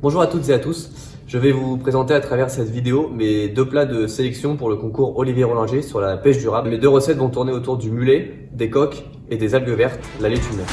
Bonjour à toutes et à tous, je vais vous présenter à travers cette vidéo mes deux plats de sélection pour le concours Olivier Rollinger sur la pêche durable. Mes deux recettes vont tourner autour du mulet, des coques et des algues vertes, la laitue de mer.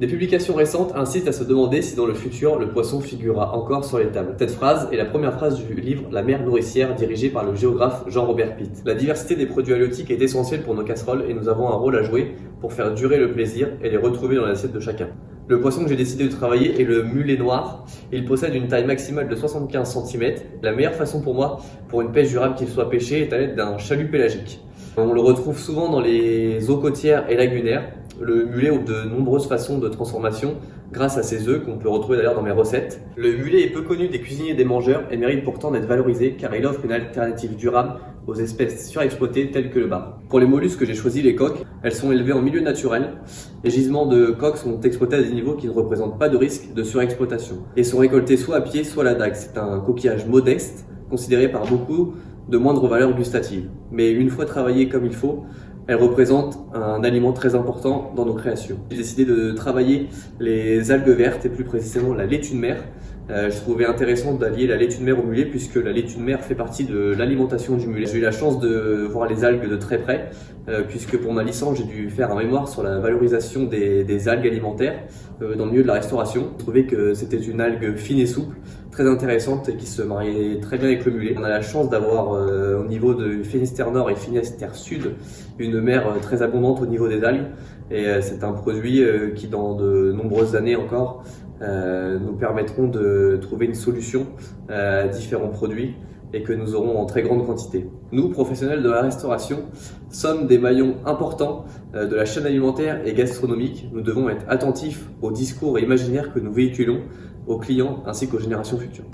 Des publications récentes incitent à se demander si dans le futur, le poisson figurera encore sur les tables. Cette phrase est la première phrase du livre La mer nourricière, dirigé par le géographe Jean-Robert Pitt. La diversité des produits halieutiques est essentielle pour nos casseroles et nous avons un rôle à jouer pour faire durer le plaisir et les retrouver dans l'assiette de chacun. Le poisson que j'ai décidé de travailler est le mulet noir. Il possède une taille maximale de 75 cm. La meilleure façon pour moi, pour une pêche durable qu'il soit pêché, est à l'aide d'un chalut pélagique. On le retrouve souvent dans les eaux côtières et lagunaires. Le mulet a de nombreuses façons de transformation grâce à ses œufs qu'on peut retrouver d'ailleurs dans mes recettes. Le mulet est peu connu des cuisiniers et des mangeurs et mérite pourtant d'être valorisé car il offre une alternative durable aux espèces surexploitées telles que le bar. Pour les mollusques, j'ai choisi les coques. Elles sont élevées en milieu naturel. Les gisements de coques sont exploités à des niveaux qui ne représentent pas de risque de surexploitation et sont récoltés soit à pied, soit à la dague. C'est un coquillage modeste, considéré par beaucoup de moindre valeur gustative. Mais une fois travaillé comme il faut, elle représente un aliment très important dans nos créations. J'ai décidé de travailler les algues vertes et plus précisément la laitue de mer. Je trouvais intéressant d'allier la laitue de mer au mulet puisque la laitue de mer fait partie de l'alimentation du mulet. J'ai eu la chance de voir les algues de très près puisque pour ma licence j'ai dû faire un mémoire sur la valorisation des algues alimentaires dans le milieu de la restauration. Je trouvais que c'était une algue fine et souple, très intéressante et qui se mariait très bien avec le mulet. On a la chance d'avoir au niveau de Finistère Nord et Finistère Sud une mer très abondante au niveau des algues et c'est un produit qui dans de nombreuses années encore nous permettront de trouver une solution à différents produits et que nous aurons en très grande quantité. Nous, professionnels de la restauration, sommes des maillons importants de la chaîne alimentaire et gastronomique. Nous devons être attentifs aux discours et imaginaires que nous véhiculons aux clients ainsi qu'aux générations futures.